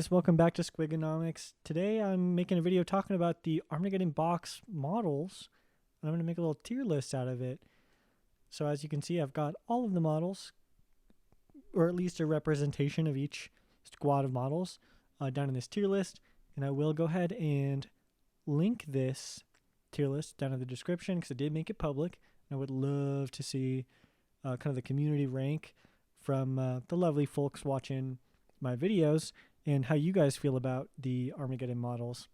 Guys, welcome back to Squigonomics. Today I'm making a video talking about the Armageddon box models. I'm going to make a little tier list out of it. So as you can see, I've got all of the models, or at least a representation of each squad of models down in this tier list. And I will go ahead and link this tier list down in the description because I did make it public. And I would love to see kind of the community rank from the lovely folks watching my videos and how you guys feel about the Armageddon models.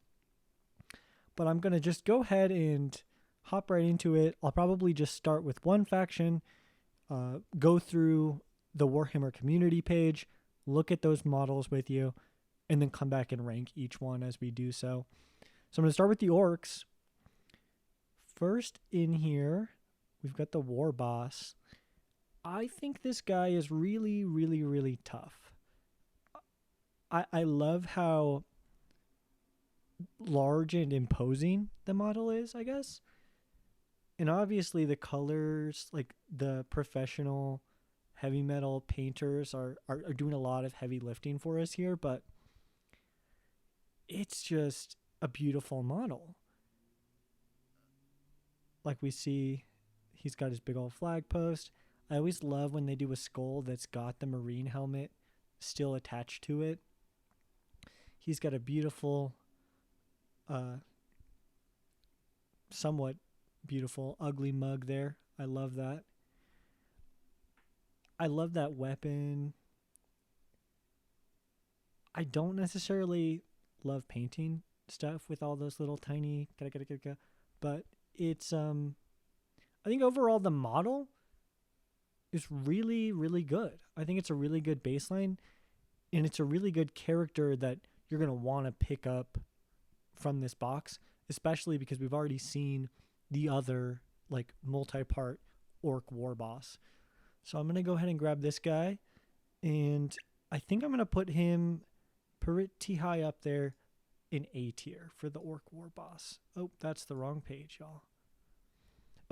But I'm going to just go ahead and hop right into it. I'll probably just start with one faction, go through the Warhammer community page, look at those models with you, and then come back and rank each one as we do so. So I'm going to start with the orcs. First in here, we've got the war boss. I think this guy is really, really, really tough. I love how large and imposing the model is, I guess. And obviously the colors, like the professional heavy metal painters are doing a lot of heavy lifting for us here, but it's just a beautiful model. Like we see, he's got his big old flag post. I always love when they do a skull that's got the Marine helmet still attached to it. He's got a beautiful, somewhat beautiful, ugly mug there. I love that. I love that weapon. I don't necessarily love painting stuff with all those little tiny, but it's, I think overall the model is really, really good. I think it's a really good baseline, and it's a really good character that you're going to want to pick up from this box, especially because we've already seen the other like multi-part orc war boss. So I'm going to go ahead and grab this guy, and I think I'm going to put him pretty high up there in A tier for the orc war boss. Oh, that's the wrong page, y'all.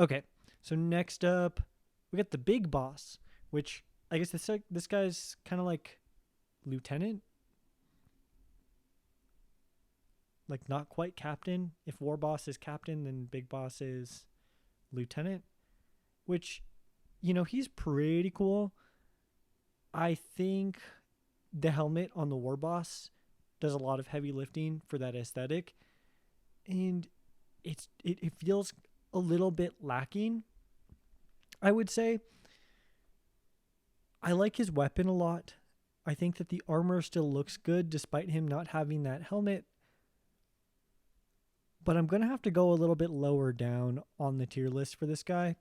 Okay, so next up, we got the big boss, which I guess this guy's kind of like lieutenant. Like not quite captain. If war boss is captain, then big boss is lieutenant, which, you know, he's pretty cool. I think the helmet on the war boss does a lot of heavy lifting for that aesthetic, and it feels a little bit lacking, I would say. I like his weapon a lot. I think that the armor still looks good despite him not having that helmet. But I'm going to have to go a little bit lower down on the tier list for this guy.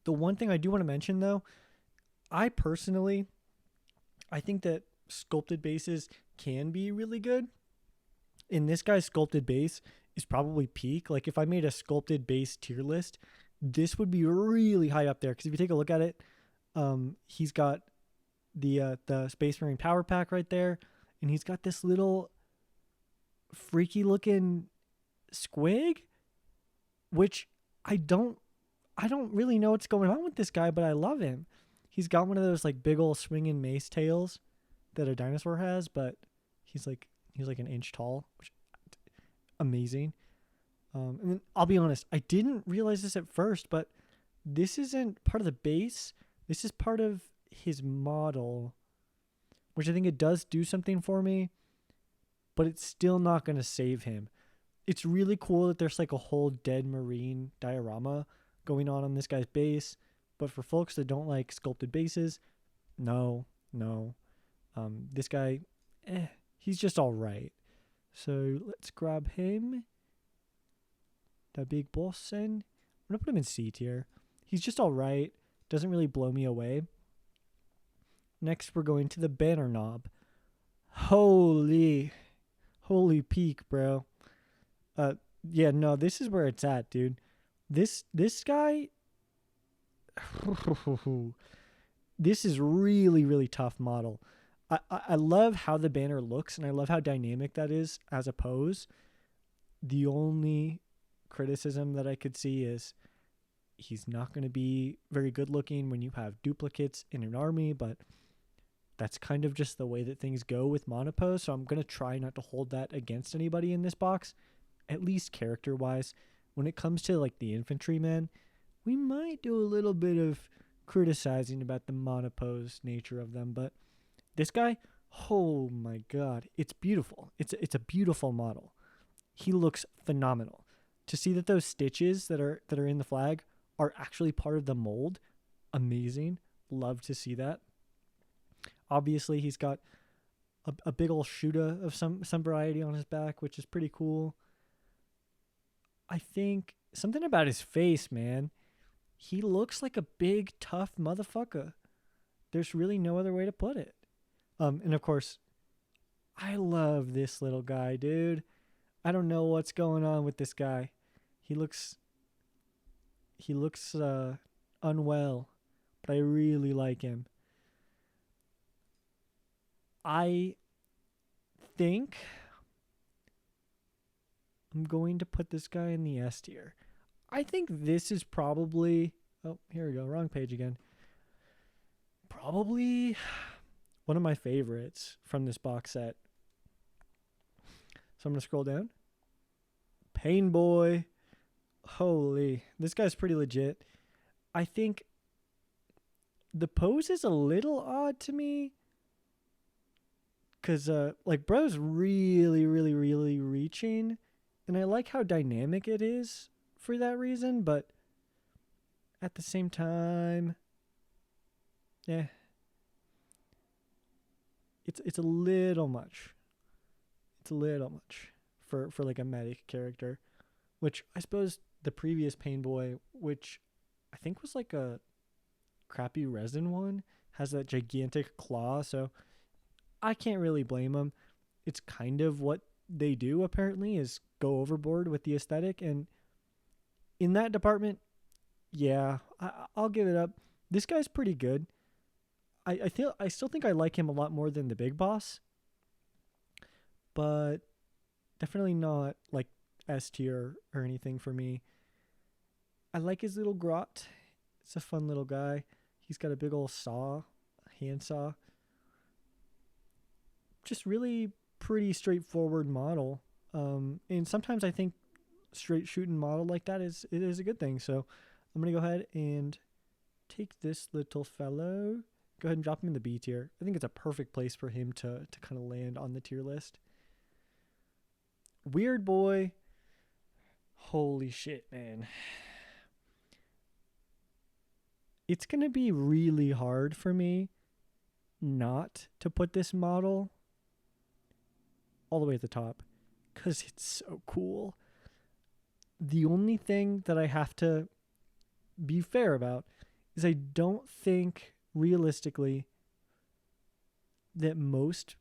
The one thing I do want to mention, though, I think that sculpted bases can be really good. And this guy's sculpted base is probably peak. Like if I made a sculpted base tier list, this would be really high up there. Because if you take a look at it, he's got the Space Marine Power Pack right there. And he's got this little freaky looking squig, which I don't really know what's going on with this guy, but I love him. He's got one of those like big old swinging mace tails that a dinosaur has, but he's like an inch tall, which amazing. And then I'll be honest, I didn't realize this at first, but this isn't part of the base. This is part of his model, which I think it does do something for me, but it's still not going to save him. It's really cool that there's like a whole dead Marine diorama going on this guy's base. But for folks that don't like sculpted bases, no. This guy, he's just all right. So let's grab him. The big boss. I'm going to put him in C tier. He's just all right. Doesn't really blow me away. Next, we're going to the banner knob. Holy peak, bro. Yeah, no, this is where it's at, dude. This guy, this is really, really tough model. I love how the banner looks, and I love how dynamic that is as a pose. The only criticism that I could see is he's not going to be very good looking when you have duplicates in an army, but that's kind of just the way that things go with monopose. So I'm going to try not to hold that against anybody in this box, at least character wise. When it comes to like the infantrymen, we might do a little bit of criticizing about the monopose nature of them. But this guy, oh my God, it's beautiful. It's a beautiful model. He looks phenomenal. To see that those stitches that are in the flag are actually part of the mold, amazing. Love to see that. Obviously, he's got a big old shooter of some variety on his back, which is pretty cool. I think something about his face, man. He looks like a big, tough motherfucker. There's really no other way to put it. And of course, I love this little guy, dude. I don't know what's going on with this guy. He looks unwell, but I really like him. I think I'm going to put this guy in the S tier. I think this is probably... Oh, here we go. Wrong page again. Probably one of my favorites from this box set. So I'm going to scroll down. Pain Boy. Holy. This guy's pretty legit. I think the pose is a little odd to me. Because, like, bro's really, really, really reaching. And I like how dynamic it is for that reason. But at the same time, yeah. It's a little much. It's a little much for like a medic character. Which I suppose the previous Pain Boy, which I think was like a crappy resin one, has that gigantic claw. So I can't really blame them. It's kind of what they do, apparently, is go overboard with the aesthetic. And in that department, yeah, I'll give it up. This guy's pretty good. I still think I like him a lot more than the big boss. But definitely not like S tier or anything for me. I like his little grot. It's a fun little guy. He's got a big old saw, hand saw. Just really pretty straightforward model. And sometimes I think straight shooting model like that is a good thing. So I'm going to go ahead and take this little fellow. Go ahead and drop him in the B tier. I think it's a perfect place for him to kind of land on the tier list. Weird Boy. Holy shit, man. It's going to be really hard for me not to put this model all the way at the top because it's so cool. The only thing that I have to be fair about is I don't think realistically that most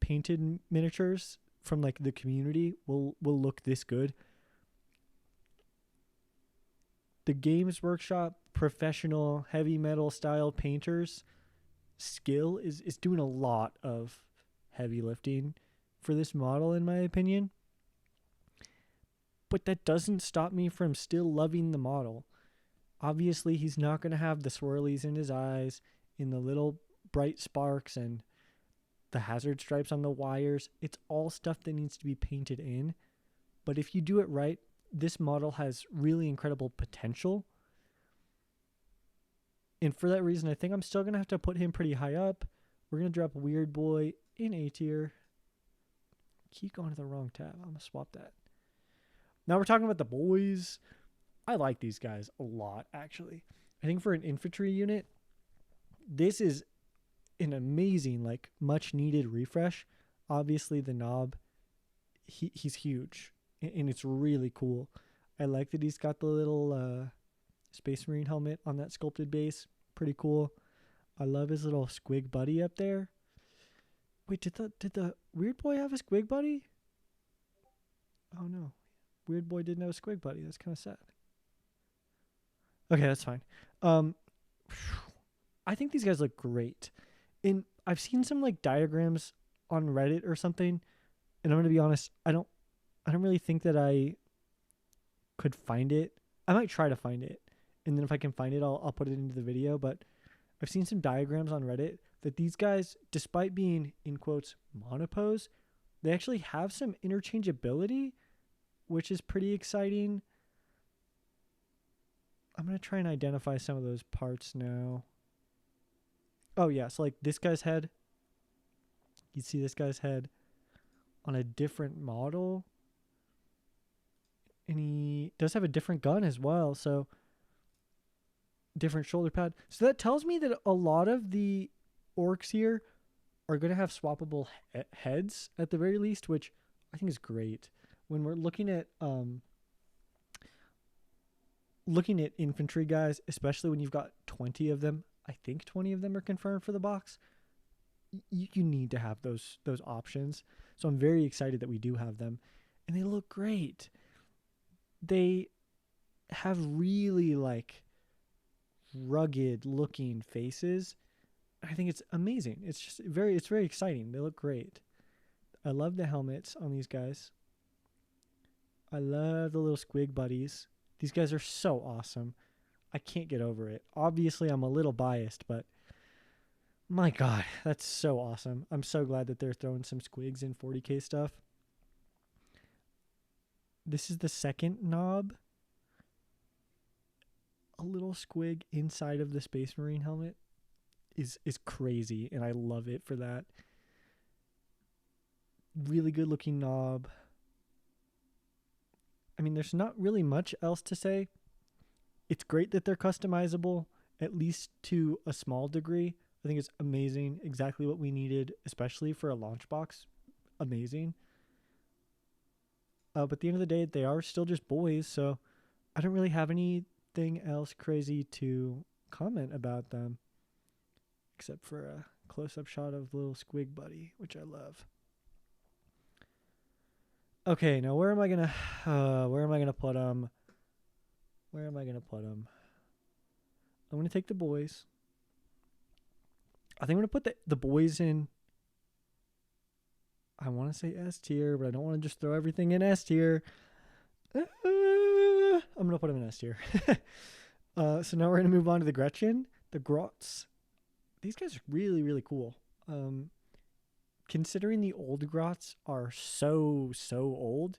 painted miniatures from like the community will look this good. The Games Workshop professional heavy metal style painters skill is doing a lot of heavy lifting for this model, in my opinion. But that doesn't stop me from still loving the model. Obviously, he's not going to have the swirlies in his eyes, in the little bright sparks, and the hazard stripes on the wires. It's all stuff that needs to be painted in. But if you do it right, this model has really incredible potential. And for that reason, I think I'm still going to have to put him pretty high up. We're going to drop Weird Boy in A tier. Keep going to the wrong tab. I'm going to swap that. Now we're talking about the boys. I like these guys a lot, actually. I think for an infantry unit, this is an amazing, like, much needed refresh. Obviously, the knob, he's huge, and it's really cool. I like that he's got the little Space Marine helmet on that sculpted base. Pretty cool. I love his little squig buddy up there. Wait, did the Weird Boy have a squig buddy? Oh no, Weird Boy didn't have a squig buddy. That's kind of sad. Okay, that's fine. I think these guys look great. And I've seen some like diagrams on Reddit or something, and I'm gonna be honest, I don't really think that I could find it. I might try to find it, and then if I can find it, I'll put it into the video. But I've seen some diagrams on Reddit that these guys, despite being in quotes monopose, they actually have some interchangeability, which is pretty exciting. I'm going to try and identify some of those parts now. Oh, yeah. So, like this guy's head, you see this guy's head on a different model. And he does have a different gun as well. So, different shoulder pad. So, that tells me that a lot of the orcs here are going to have swappable heads at the very least, which I think is great. When we're looking at infantry guys, especially when you've got 20 of them, I think 20 of them are confirmed for the box. You need to have those options. So I'm very excited that we do have them, and they look great. They have really like rugged looking faces. I think it's amazing. It's very exciting. They look great. I love the helmets on these guys. I love the little squig buddies. These guys are so awesome. I can't get over it. Obviously, I'm a little biased, but my God, that's so awesome. I'm so glad that they're throwing some squigs in 40K stuff. This is the second knob. A little squig inside of the Space Marine helmet is crazy, and I love it for that. Really good looking knob. I mean, there's not really much else to say. It's great that they're customizable, at least to a small degree. I think it's amazing. Exactly what we needed, especially for a launch box. Amazing. But at the end of the day, they are still just boys, so I don't really have anything else crazy to comment about them, except for a close-up shot of little squig buddy, which I love. Okay, now where am I gonna put them? Where am I gonna put them? I'm gonna take the boys. I think I'm gonna put the boys in. I want to say S tier, but I don't want to just throw everything in S tier. I'm gonna put them in S tier. So now we're gonna move on to the Gretchen, the Grots. These guys are really cool. Considering the old Grots are so old,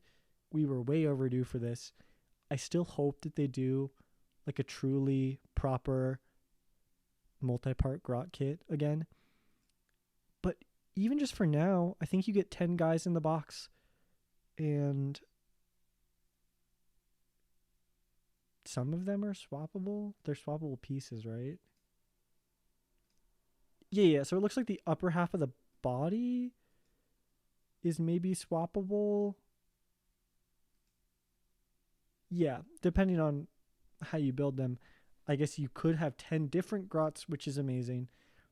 we were way overdue for this. I still hope that they do like a truly proper multi-part Grot kit again. But even just for now, I think you get 10 guys in the box, and some of them are swappable. They're swappable pieces, right? Yeah. So it looks like the upper half of the body is maybe swappable. Yeah, depending on how you build them. I guess you could have 10 different Grots, which is amazing.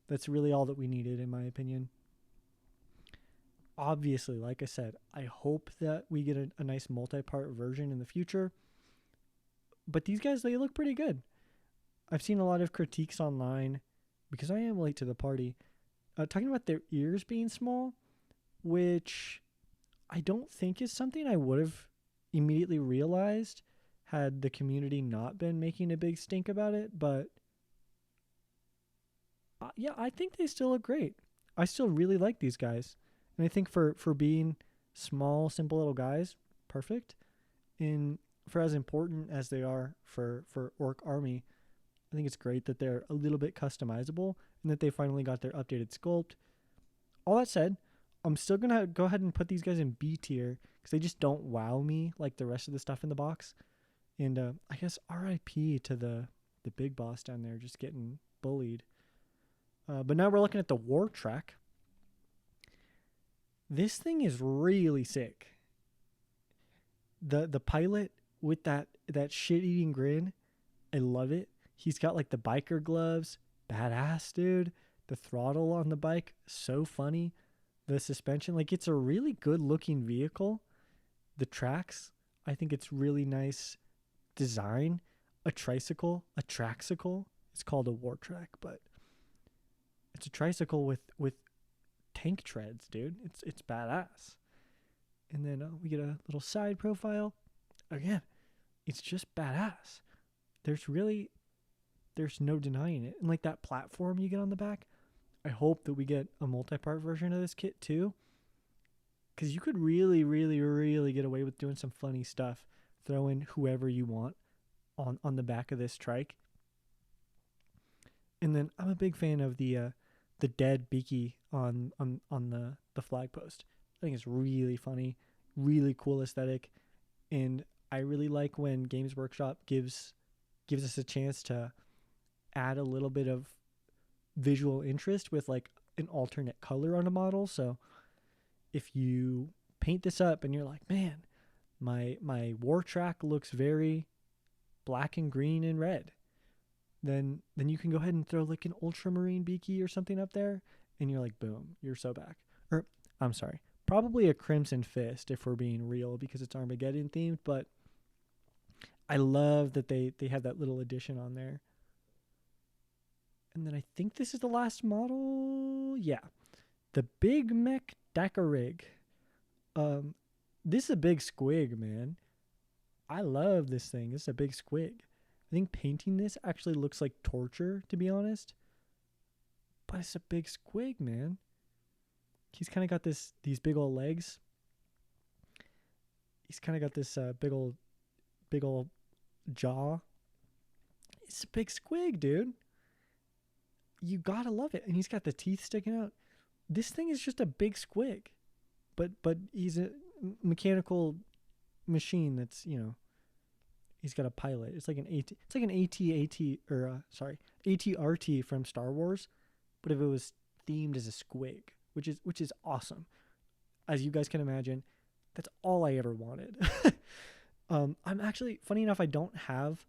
That's really all that we needed, in my opinion. Obviously, like I said, I hope that we get a nice multi-part version in the future. But these guys, they look pretty good. I've seen a lot of critiques online, because I am late to the party, talking about their ears being small, which I don't think is something I would have immediately realized had the community not been making a big stink about it. But yeah, I think they still look great. I still really like these guys. And I think for being small, simple little guys, perfect. And for as important as they are for Orc Army, I think it's great that they're a little bit customizable and that they finally got their updated sculpt. All that said, I'm still going to go ahead and put these guys in B tier because they just don't wow me like the rest of the stuff in the box. And I guess RIP to the big boss down there just getting bullied. But now we're looking at the war track. This thing is really sick. The pilot with that shit-eating grin, I love it. He's got like the biker gloves. Badass, dude. The throttle on the bike, so funny. The suspension, like it's a really good looking vehicle. The tracks, I think it's really nice design. A traxicle. It's called a war track, but it's a tricycle with tank treads, dude. It's badass. And then we get a little side profile. Again, it's just badass. There's no denying it. And like that platform you get on the back, I hope that we get a multi-part version of this kit too, because you could really, really, really get away with doing some funny stuff. Throw in whoever you want on the back of this trike. And then I'm a big fan of the dead Beaky on the flag post. I think it's really funny, really cool aesthetic, and I really like when Games Workshop gives us a chance to add a little bit of visual interest with like an alternate color on a model. So if you paint this up and you're like, man, my war track looks very black and green and red, then you can go ahead and throw like an ultramarine Beaky or something up there, and you're like, boom, you're so back. Or I'm sorry, probably a Crimson Fist if we're being real, because it's Armageddon themed. But I love that they have that little addition on there. And then I think this is the last model. Yeah, the Big Mech Dakarig. This is a big squig, man. I love this thing. This is a big squig. I think painting this actually looks like torture, to be honest. But it's a big squig, man. He's kind of got these big old legs. He's kind of got this big old jaw. It's a big squig, dude. You gotta love it. And he's got the teeth sticking out. This thing is just a big squig. But he's a mechanical machine that's, he's got a pilot. It's like an AT-RT from Star Wars, but if it was themed as a squig, which is awesome. As you guys can imagine, that's all I ever wanted. I'm actually, funny enough, I don't have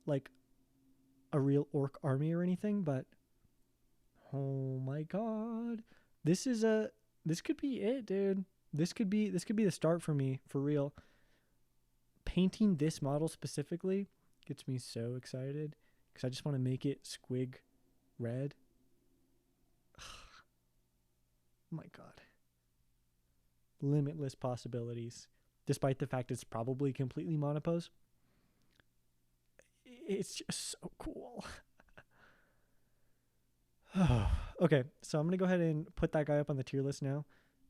like a real orc army or anything, but oh my god, this could be it, dude. This could be the start for me, for real. Painting this model specifically gets me so excited because I just want to make it squig red. Oh my god. Limitless possibilities, despite the fact it's probably completely monopose. It's just so cool. Okay, so I'm going to go ahead and put that guy up on the tier list now.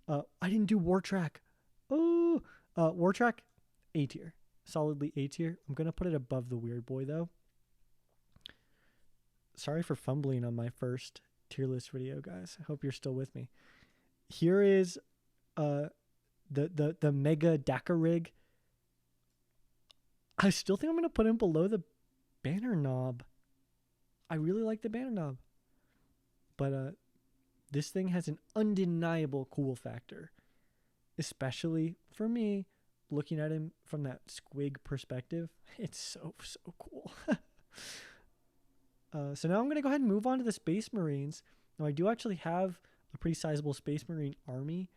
I didn't do War Track. Oh, War Track, A tier. Solidly A tier. I'm going to put it above the Weird Boy, though. Sorry for fumbling on my first tier list video, guys. I hope you're still with me. Here is the Mega Dakarig. I still think I'm going to put him below the banner knob. I really like the banner knob. But this thing has an undeniable cool factor, especially for me, looking at him from that squig perspective. It's so cool. So now I'm going to go ahead and move on to the Space Marines. Now, I do actually have a pretty sizable Space Marine army.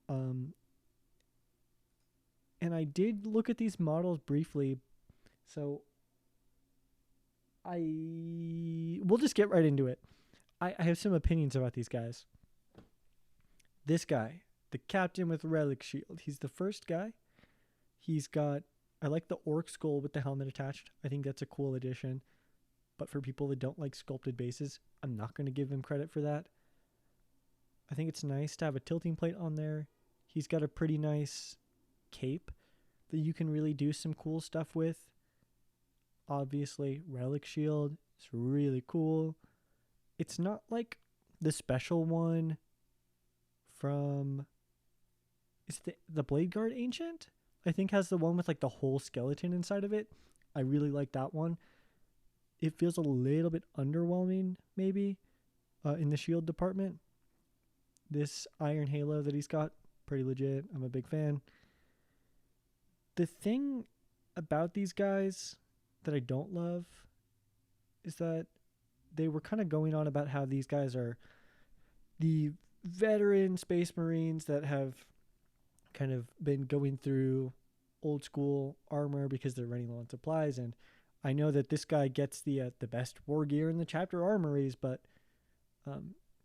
And I did look at these models briefly. So we'll just get right into it. I have some opinions about these guys. This guy, the captain with relic shield. He's the first guy. I like the orc skull with the helmet attached. I think that's a cool addition. But for people that don't like sculpted bases, I'm not going to give him credit for that. I think it's nice to have a tilting plate on there. He's got a pretty nice cape that you can really do some cool stuff with. Obviously, relic shield. It's really cool. It's not like the special one from... Is the Blade Guard Ancient? I think has the one with like the whole skeleton inside of it. I really like that one. It feels a little bit underwhelming, maybe, in the shield department. This Iron Halo that he's got, pretty legit. I'm a big fan. The thing about these guys that I don't love is that they were kind of going on about how these guys are the veteran Space Marines that have kind of been going through old school armor because they're running low on supplies. And I know that this guy gets the best war gear in the chapter armories, but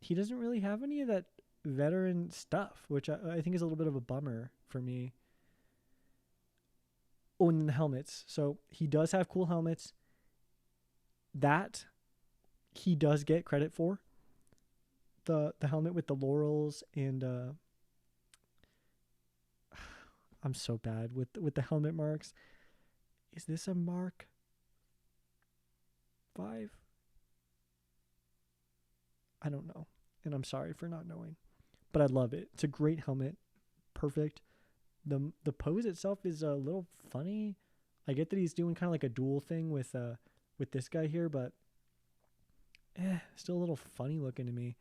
he doesn't really have any of that veteran stuff, which I think is a little bit of a bummer for me. Oh, and then the helmets. So he does have cool helmets. That he does get credit for. the helmet with the laurels and I'm so bad with the helmet marks. Is this a Mark 5? I don't know. And I'm sorry for not knowing. But I love it. It's a great helmet. Perfect. The pose itself is a little funny. I get that he's doing kind of like a dual thing with this guy here, but still a little funny looking to me.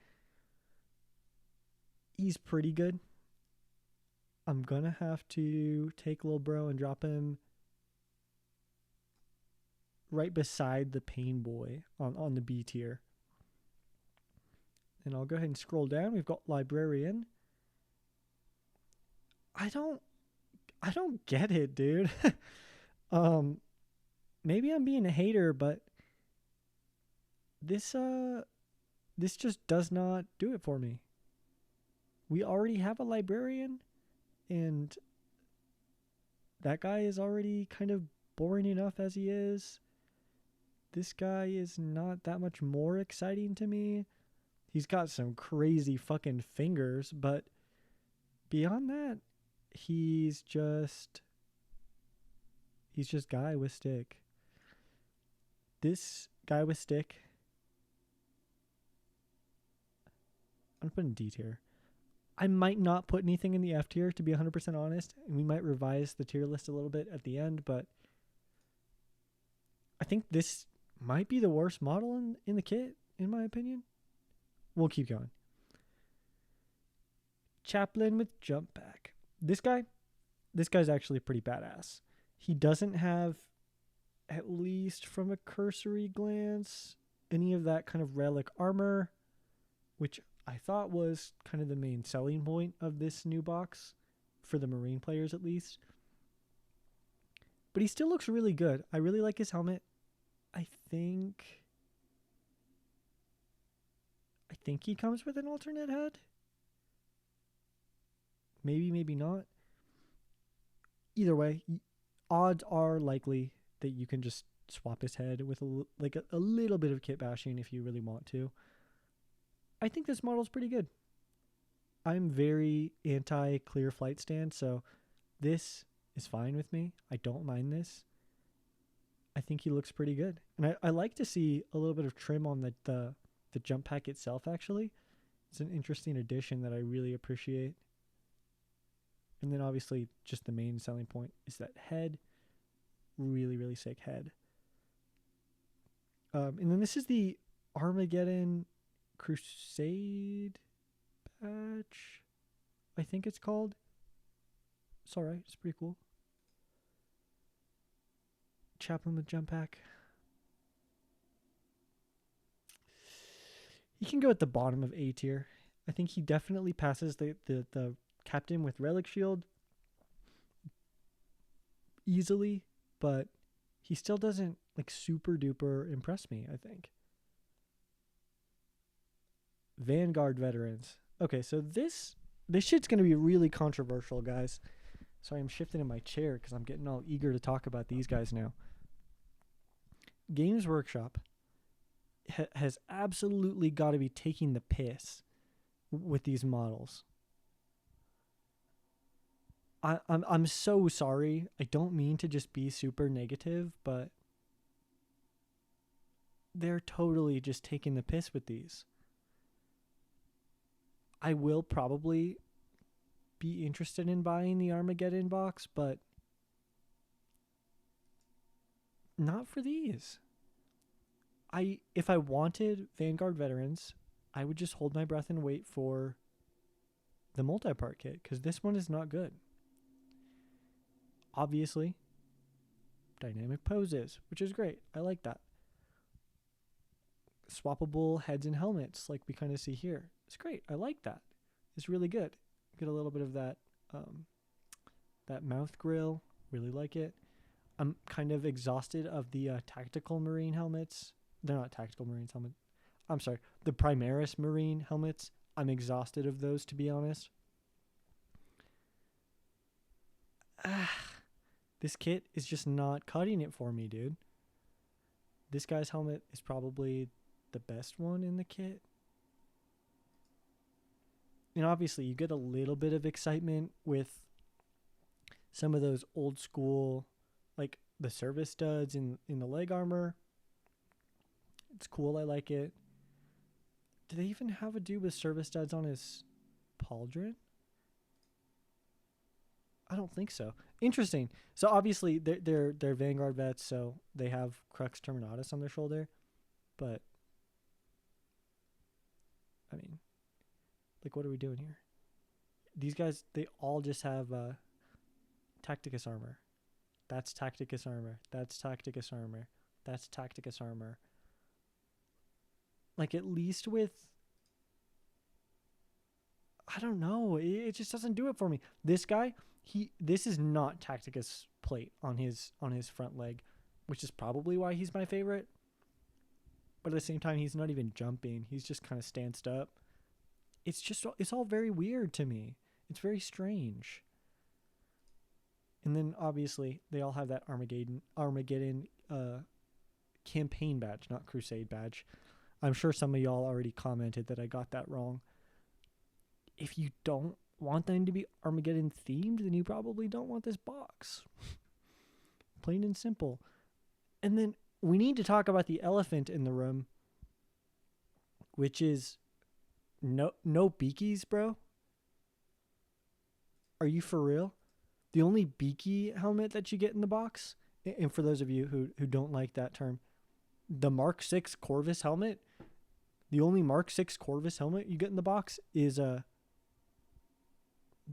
He's pretty good. I'm gonna have to take little bro and drop him right beside the Pain Boy on the B tier. And I'll go ahead and scroll down. We've got Librarian. I don't get it, dude. Maybe I'm being a hater, but this just does not do it for me. We already have a Librarian, and that guy is already kind of boring enough as he is. This guy is not that much more exciting to me. He's got some crazy fucking fingers, but beyond that, he's just guy with stick. This guy with stick, I'm putting D tier. I might not put anything in the F tier, to be 100% honest, and we might revise the tier list a little bit at the end, but I think this might be the worst model in the kit, in my opinion. We'll keep going. Chaplain with jump back. This guy's actually pretty badass. He doesn't have, at least from a cursory glance, any of that kind of relic armor, which I thought was kind of the main selling point of this new box, for the Marine players at least. But he still looks really good. I really like his helmet. I think he comes with an alternate head. Maybe not. Either way, odds are likely that you can just swap his head with a little bit of kit bashing if you really want to. I think this model's pretty good. I'm very anti clear flight stand, so this is fine with me. I don't mind this. I think he looks pretty good. And I like to see a little bit of trim on the jump pack itself, actually. It's an interesting addition that I really appreciate. And then obviously just the main selling point is that head. Really, really sick head. And then this is the Armageddon Crusade patch, I think it's called. It's alright. It's pretty cool. Chaplain with jump pack. He can go at the bottom of A tier. I think he definitely passes the captain with relic shield easily, but he still doesn't like super duper impress me, I think. Vanguard veterans. Okay, so this shit's going to be really controversial, guys. Sorry, I'm shifting in my chair because I'm getting all eager to talk about these guys now. Games Workshop has absolutely got to be taking the piss with these models. I'm so sorry. I don't mean to just be super negative, but they're totally just taking the piss with these. I will probably be interested in buying the Armageddon box, but not for these. If I wanted Vanguard veterans, I would just hold my breath and wait for the multi-part kit, because this one is not good. Obviously, dynamic poses, which is great. I like that. Swappable heads and helmets, like we kind of see here. It's great. I like that. It's really good. Get a little bit of that mouth grill. Really like it. I'm kind of exhausted of the tactical Marine helmets. They're not tactical Marines helmets. I'm sorry. The Primaris Marine helmets. I'm exhausted of those, to be honest. This kit is just not cutting it for me, dude. This guy's helmet is probably the best one in the kit. And obviously, you get a little bit of excitement with some of those old school, like the service studs in the leg armor. It's cool. I like it. Do they even have a dude with service studs on his pauldron? I don't think so. Interesting. So obviously they're Vanguard vets, so they have Crux Terminatus on their shoulder. But I mean, like, what are we doing here? These guys, they all just have Tacticus armor. That's Tacticus armor. That's Tacticus armor. That's Tacticus armor. Like, at least with, I don't know, it just doesn't do it for me. This guy, this is not Tacticus plate on his front leg, which is probably why he's my favorite. But at the same time, he's not even jumping. He's just kind of stanced up. It's all very weird to me. It's very strange. And then obviously they all have that Armageddon campaign badge, not crusade badge. I'm sure some of y'all already commented that I got that wrong. If you don't want them to be Armageddon themed, then you probably don't want this box. Plain and simple. And then we need to talk about the elephant in the room, which is no beakies, bro. Are you for real? The only beaky helmet that you get in the box, and for those of you who don't like that term, the Mark 6 Corvus helmet, the only Mark 6 Corvus helmet you get in the box is the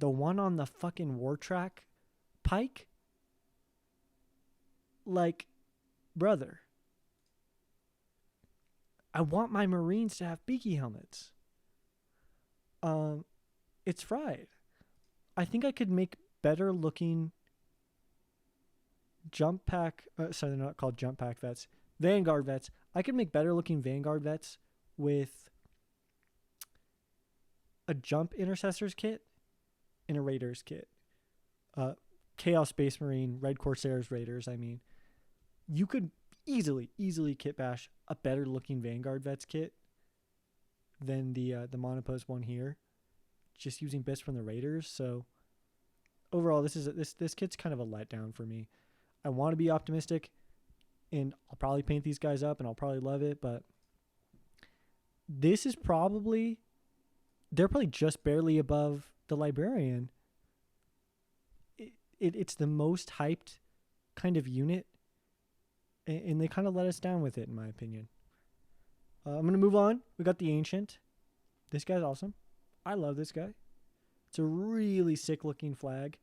one on the fucking War Track pike. Like, brother, I want my Marines to have beaky helmets. It's fried. I think I could make better looking jump pack. Sorry, they're not called jump pack vets. Vanguard vets. I could make better looking Vanguard vets with a jump intercessors kit and a raiders kit. Chaos Space Marine, Red Corsairs Raiders. I mean, you could easily kit bash a better looking Vanguard vets kit than the Monopose one here, just using bits from the Raiders. So overall, this kit's kind of a letdown for me. I want to be optimistic, and I'll probably paint these guys up, and I'll probably love it, but this is probably, they're probably just barely above the Librarian. It's the most hyped kind of unit, and they kind of let us down with it, in my opinion. I'm going to move on. We got the Ancient. This guy's awesome. I love this guy. It's a really sick looking flag.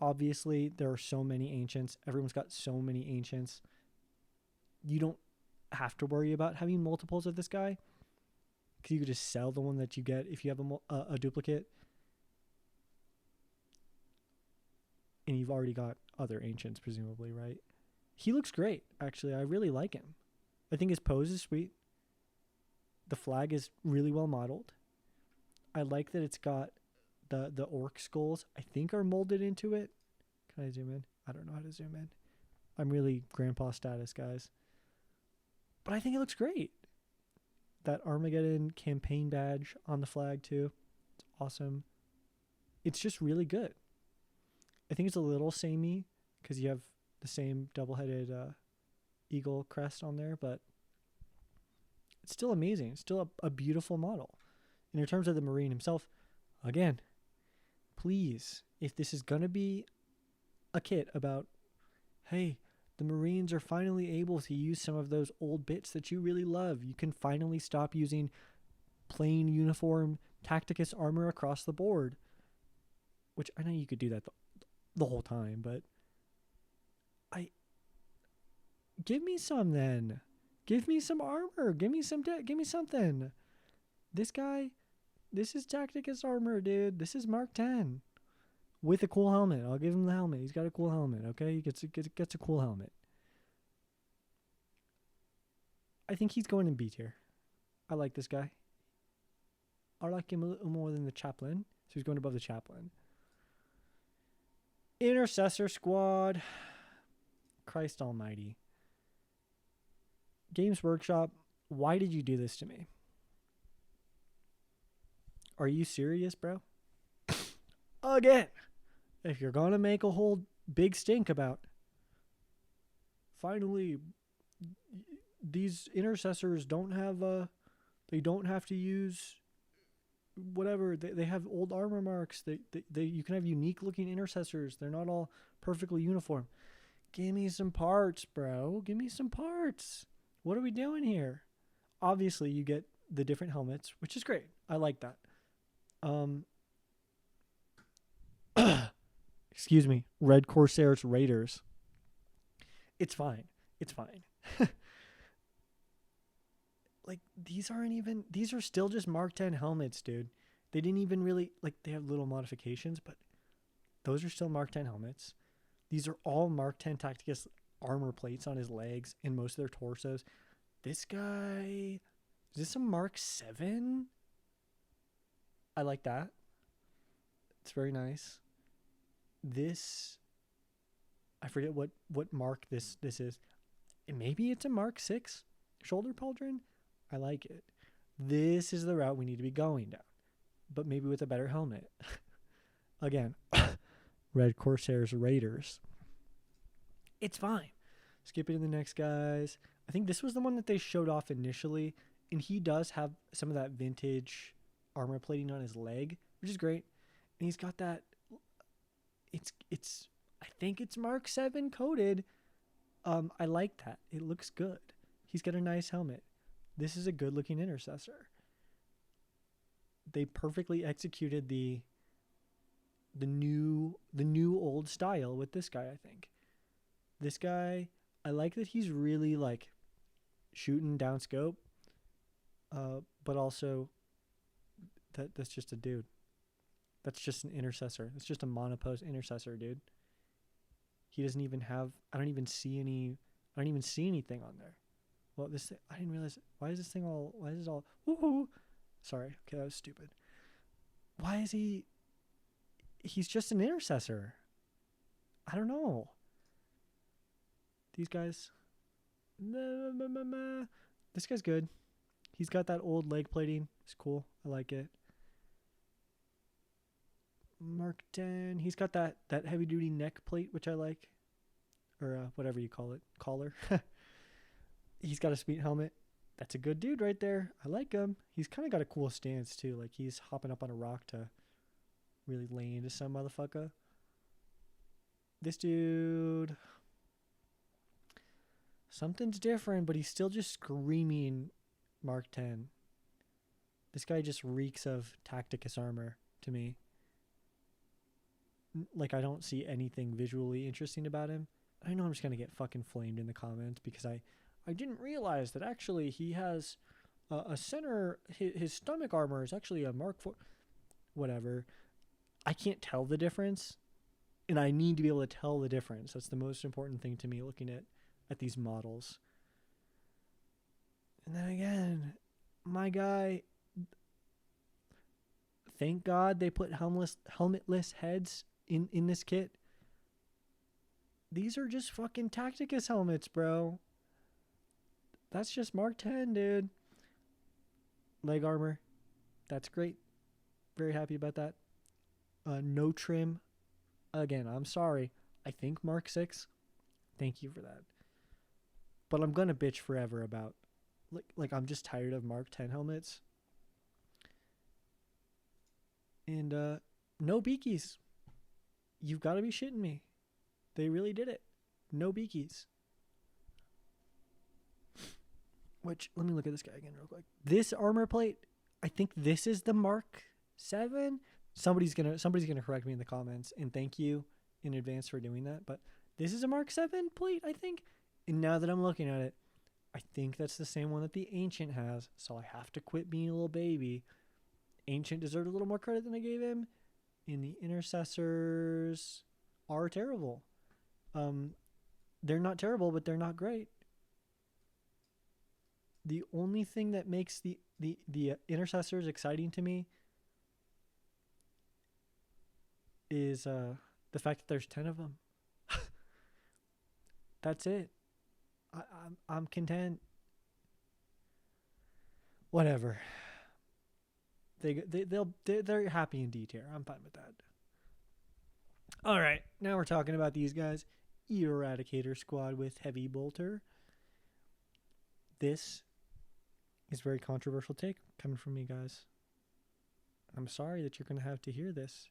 Obviously, there are so many Ancients. Everyone's got so many Ancients. You don't have to worry about having multiples of this guy, because you could just sell the one that you get if you have a duplicate. And you've already got other Ancients, presumably, right? He looks great, actually. I really like him. I think his pose is sweet. The flag is really well modeled. I like that it's got the orc skulls, I think, are molded into it. Can I zoom in? I don't know how to zoom in. I'm really grandpa status, guys. But I think it looks great. That Armageddon campaign badge on the flag, too. It's awesome. It's just really good. I think it's a little samey because you have the same double-headed eagle crest on there, but it's still amazing. It's still a beautiful model. And in terms of the Marine himself, again, please, if this is going to be a kit about, hey, the Marines are finally able to use some of those old bits that you really love. You can finally stop using plain uniform Tacticus armor across the board. Which I know you could do that the whole time, but give me some then. Give me some armor. Give me something. This guy, this is Tacticus armor, dude. This is Mark 10 with a cool helmet. I'll give him the helmet. He's got a cool helmet, okay? He gets a cool helmet. I think he's going in B tier. I like this guy. I like him a little more than the Chaplain, so he's going above the Chaplain. Intercessor Squad. Christ almighty. Games Workshop, why did you do this to me? are you serious, bro? Again, if you're gonna make a whole big stink about finally these intercessors don't have they don't have to use whatever, they have old armor marks, they you can have unique looking intercessors, they're not all perfectly uniform. Give me some parts, bro. Give me some parts. What are we doing here? Obviously you get the different helmets, which is great. I like that. Excuse me, Red Corsairs Raiders. It's fine. It's fine. Like, these aren't even, these are still just Mark 10 helmets, dude. They didn't even really, like, they have little modifications, but those are still Mark 10 helmets. These are all Mark 10 Tacticus armor plates on his legs and most of their torsos. This guy, is this a Mark 7? I like that. It's very nice. This, I forget what mark this is. Maybe it's a Mark 6 shoulder pauldron. I like it. This is the route we need to be going down, but maybe with a better helmet. Again, Red Corsairs Raiders. It's fine. Skip it to the next guys. I think this was the one that they showed off initially, and he does have some of that vintage armor plating on his leg, which is great. And he's got that, it's I think it's Mark 7 coated. I like that. It looks good. He's got a nice helmet. This is a good looking intercessor. They perfectly executed the new old style with this guy, I think. This guy, I like that he's really like shooting down scope, but also that's just a dude. That's just an intercessor. It's just a monopost intercessor, dude. He doesn't even have, I don't even see anything on there. Well, this thing, I didn't realize, why is this all, woohoo. Sorry, okay, that was stupid. Why is he's just an intercessor. I don't know. These guys, this guy's good. He's got that old leg plating. It's cool. I like it. Mark 10. He's got that heavy duty neck plate, which I like, or whatever you call it, collar. He's got a sweet helmet. That's a good dude right there. I like him. He's kind of got a cool stance too. Like he's hopping up on a rock to really lay into some motherfucker. This dude, something's different, but he's still just screaming Mark 10. This guy just reeks of Tacticus armor to me. Like, I don't see anything visually interesting about him. I know I'm just going to get fucking flamed in the comments because I didn't realize that actually he has a center, his stomach armor is actually a Mark 4. Whatever. I can't tell the difference, and I need to be able to tell the difference. That's the most important thing to me looking at these models. And then again, my guy, thank God they put helmetless heads in this kit. These are just fucking Tacticus helmets, bro. That's just Mark 10, dude. Leg armor. That's great. Very happy about that. No trim. Again, I'm sorry. I think Mark 6. Thank you for that. But I'm going to bitch forever about, like I'm just tired of Mark 10 helmets. And no beakies. You've got to be shitting me. They really did it. No beakies. Which, let me look at this guy again real quick. This armor plate, I think this is the Mark 7. Somebody's gonna correct me in the comments, and thank you in advance for doing that. But this is a Mark 7 plate, I think. And now that I'm looking at it, I think that's the same one that the Ancient has. So I have to quit being a little baby. Ancient deserved a little more credit than I gave him. And the intercessors are terrible. They're not terrible, but they're not great. The only thing that makes the intercessors exciting to me is the fact that there's 10 of them. That's it. I'm content. Whatever. They're happy in D tier. I'm fine with that. All right, now we're talking about these guys. Eradicator squad with heavy bolter. This is a very controversial take coming from me, guys. I'm sorry that you're going to have to hear this.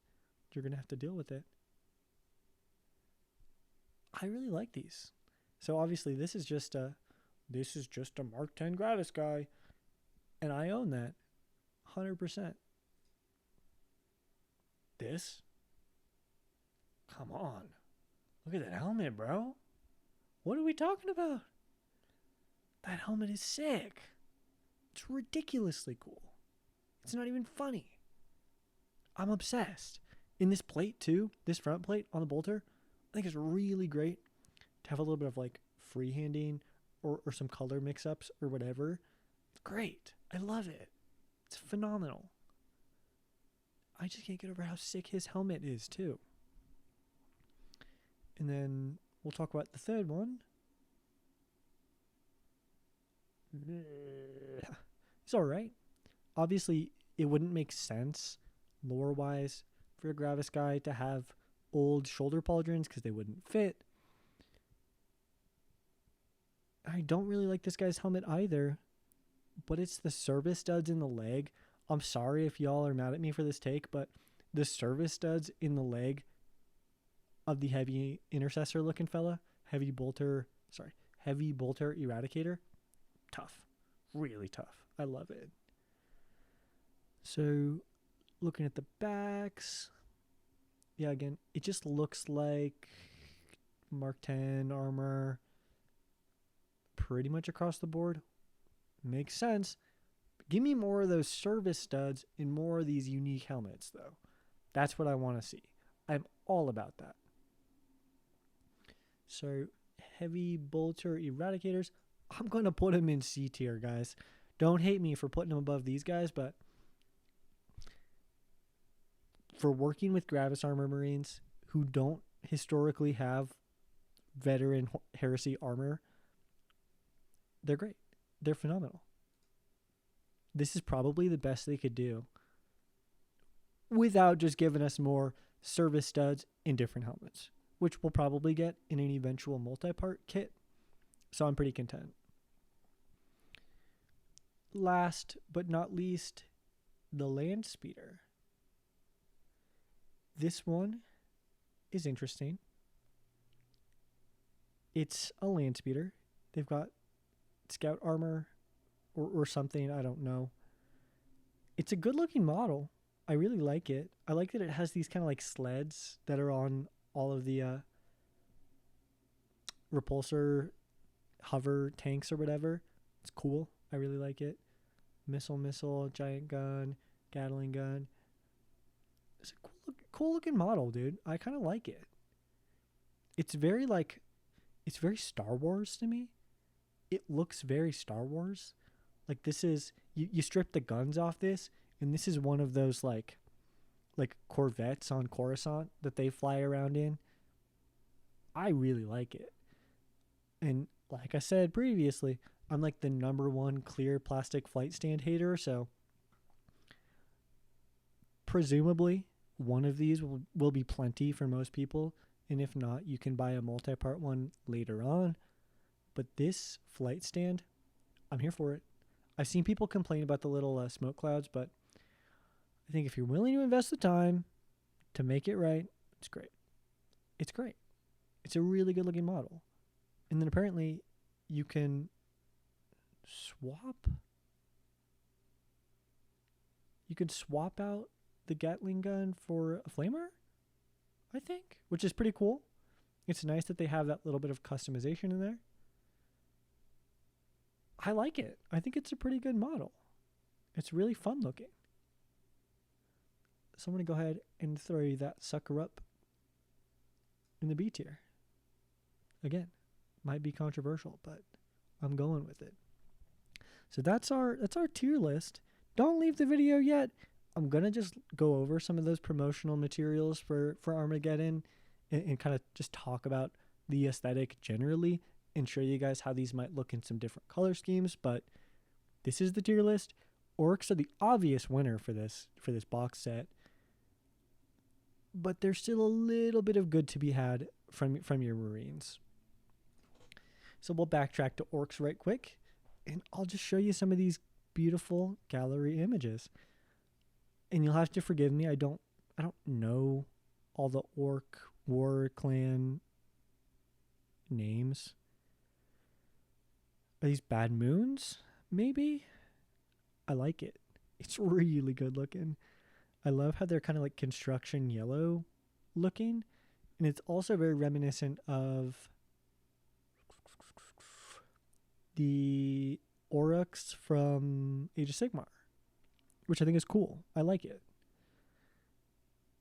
You're going to have to deal with it. I really like these. So obviously this is just a Mark 10 Gravis guy, and I own that 100%. This? Come on. Look at that helmet, bro. What are we talking about? That helmet is sick. It's ridiculously cool. It's not even funny. I'm obsessed. In this plate too, this front plate on the bolter, I think it's really great to have a little bit of like freehanding or some color mix-ups or whatever. It's great. I love it. It's phenomenal. I just can't get over how sick his helmet is too. And then we'll talk about the third one. It's all right. Obviously, it wouldn't make sense lore-wise for a Gravis guy to have old shoulder pauldrons because they wouldn't fit. I don't really like this guy's helmet either, but it's the service studs in the leg. I'm sorry if y'all are mad at me for this take, but the service studs in the leg of the heavy intercessor looking fella, heavy bolter eradicator, tough, really tough. I love it. So looking at the backs, yeah, again, it just looks like Mark 10 armor pretty much across the board. Makes sense. Give me more of those service studs and more of these unique helmets, though. That's what I want to see. I'm all about that. So, heavy bolter eradicators, I'm going to put them in C tier, guys. Don't hate me for putting them above these guys, but for working with Gravis Armor Marines who don't historically have veteran heresy armor, they're great. They're phenomenal. This is probably the best they could do without just giving us more service studs in different helmets, which we'll probably get in an eventual multi-part kit. So I'm pretty content. Last but not least, the Land Speeder. This one is interesting. It's a Land Speeder. They've got scout armor or something, I don't know. It's a good looking model. I really like it. I like that it has these kind of like sleds that are on all of the repulsor hover tanks or whatever. It's cool. I really like it. Missile, giant gun, Gatling gun. It's a cool looking model, dude. I kind of like it. It's very Star Wars to me. It looks very Star Wars. Like this is, you strip the guns off this, and this is one of those like Corvettes on Coruscant that they fly around in. I really like it. And like I said previously, I'm like the #1 clear plastic flight stand hater, so presumably one of these will be plenty for most people, and if not, you can buy a multi-part one later on. But this flight stand, I'm here for it. I've seen people complain about the little smoke clouds, but I think if you're willing to invest the time to make it right, it's great. It's great. It's a really good looking model. And then apparently you can swap out the Gatling gun for a flamer, I think, which is pretty cool. It's nice that they have that little bit of customization in there. I like it. I think it's a pretty good model. It's really fun looking. So I'm going to go ahead and throw that sucker up in the B tier. Again, might be controversial, but I'm going with it. So that's our tier list. Don't leave the video yet. I'm going to just go over some of those promotional materials for Armageddon and kind of just talk about the aesthetic generally and show you guys how these might look in some different color schemes. But this is the tier list. Orcs are the obvious winner for this box set, but there's still a little bit of good to be had from your Marines. So we'll backtrack to orcs right quick, and I'll just show you some of these beautiful gallery images. And you'll have to forgive me. I don't know all the orc war clan names. Are these bad moons? Maybe? I like it. It's really good looking. I love how they're kind of like construction yellow looking. And it's also very reminiscent of the Oryx from Age of Sigmar, which I think is cool. I like it.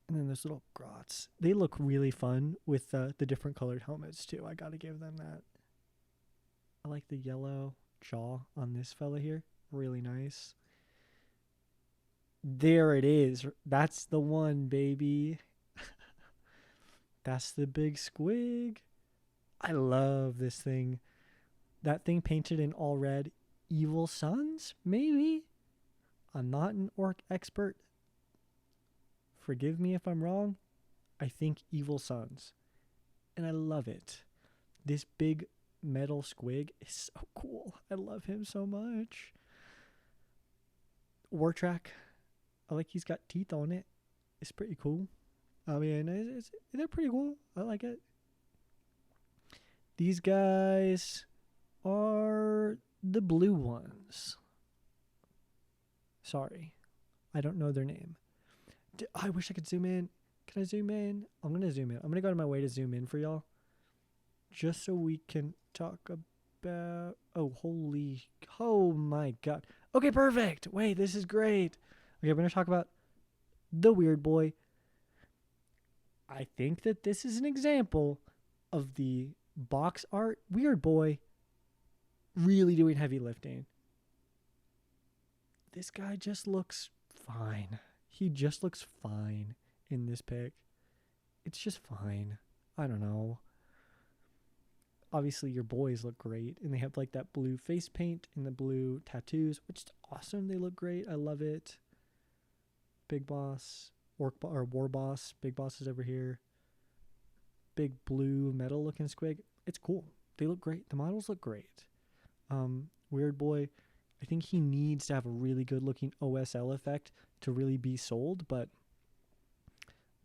And then those little grots. They look really fun with the different colored helmets too. I gotta give them that. I like the yellow jaw on this fella here. Really nice. There it is. That's the one, baby. That's the big squig. I love this thing. That thing painted in all red. Evil Sons? Maybe? I'm not an orc expert. Forgive me if I'm wrong. I think Evil Sons. And I love it. This big metal squig is so cool. I love him so much. War track. I like he's got teeth on it. It's pretty cool. I mean, they're pretty cool. I like it. These guys are the blue ones. Sorry. I don't know their name. I wish I could zoom in. Can I zoom in? I'm going to zoom in. I'm going to go out of my way to zoom in for y'all. Just so we can talk about... Oh my god. Okay, perfect. Wait, this is great. Okay, we're going to talk about the Weird Boy. I think that this is an example of the box art Weird Boy really doing heavy lifting. This guy just looks fine. He just looks fine in this pic. It's just fine. I don't know. Obviously, your boys look great, and they have like that blue face paint and the blue tattoos, which is awesome. They look great. I love it. Big Boss, or War Boss. Big Boss is over here. Big blue metal looking squig. It's cool. They look great. The models look great. Weird Boy, I think he needs to have a really good looking OSL effect to really be sold, but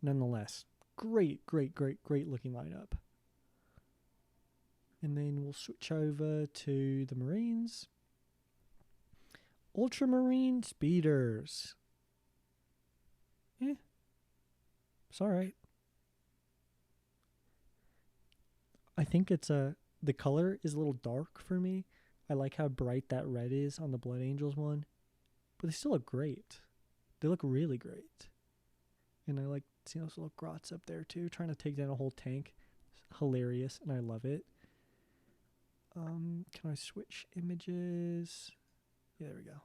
nonetheless, great looking lineup. And then we'll switch over to the Marines. Ultramarine Speeders. It's alright. I think it's the color is a little dark for me. I like how bright that red is on the Blood Angels one. But they still look great. They look really great. And I like seeing those little grots up there too, trying to take down a whole tank. It's hilarious, and I love it. Can I switch images? Yeah, there we go.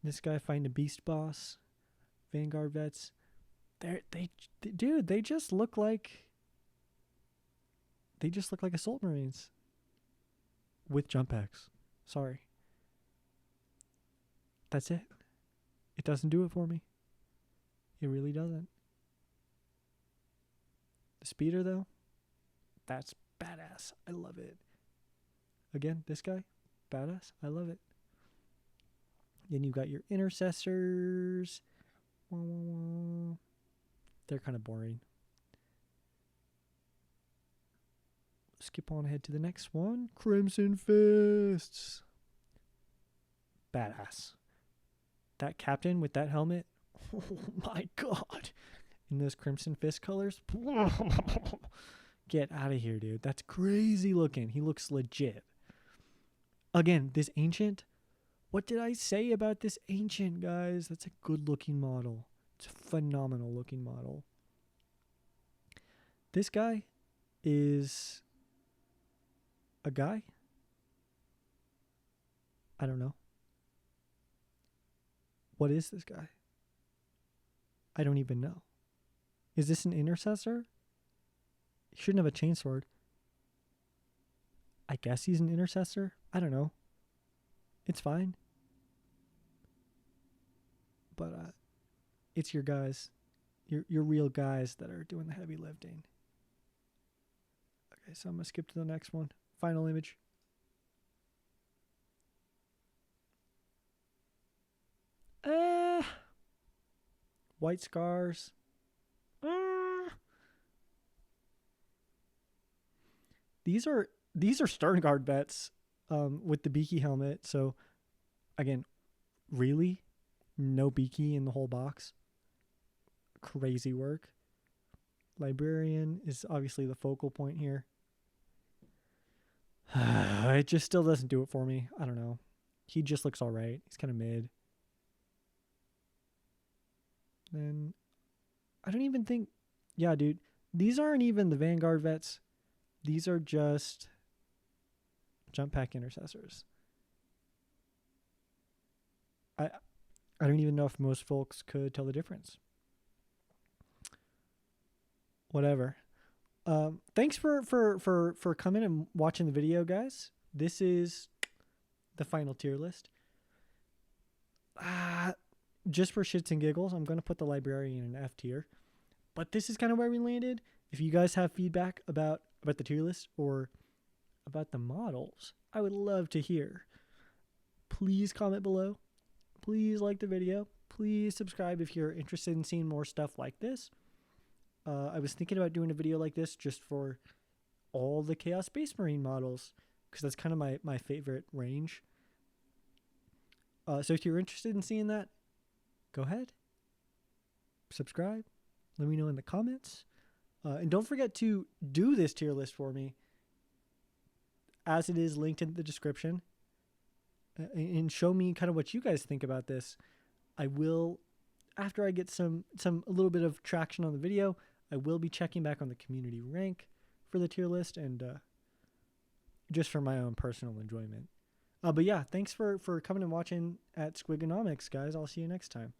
This guy find a beast boss. Vanguard vets. They just look like assault marines with jump packs. Sorry. That's it. It doesn't do it for me. It really doesn't. The speeder though, that's badass. I love it. Again, this guy, badass. I love it. Then you've got your intercessors. They're kind of boring. Skip on ahead to the next one. Crimson Fists. Badass. That captain with that helmet. Oh my god. In those Crimson Fist colors. Get out of here, dude. That's crazy looking. He looks legit. Again, this ancient. What did I say about this ancient, guys? That's a good looking model. It's a phenomenal looking model. This guy is a guy? I don't know. What is this guy? I don't even know. Is this an intercessor? He shouldn't have a chainsword. I guess he's an intercessor. I don't know. It's fine. but it's your guys, your real guys that are doing the heavy lifting. Okay, so I'm gonna skip to the next one. Final image. White scars. These are Stern Guard vets with the beaky helmet. So again, really, no beaky in the whole box. Crazy work. Librarian is obviously the focal point here. It just still doesn't do it for me. I don't know. He just looks all right. He's kind of mid. Then I don't even think. Yeah, dude. These aren't even the Vanguard vets. These are just jump pack intercessors. I don't even know if most folks could tell the difference. Whatever. Thanks for coming and watching the video, guys. This is the final tier list. Just for shits and giggles, I'm going to put the Librarian in F tier. But this is kind of where we landed. If you guys have feedback about the tier list or about the models, I would love to hear. Please comment below. Please like the video. Please subscribe if you're interested in seeing more stuff like this. I was thinking about doing a video like this just for all the Chaos Space Marine models, because that's kind of my favorite range. So if you're interested in seeing that, go ahead. Subscribe. Let me know in the comments. And don't forget to do this tier list for me, as it is linked in the description. And show me kind of what you guys think about this. I will, after I get a little bit of traction on the video, I will be checking back on the community rank for the tier list, and just for my own personal enjoyment. But yeah, thanks for coming and watching at Squigonomics, guys. I'll see you next time.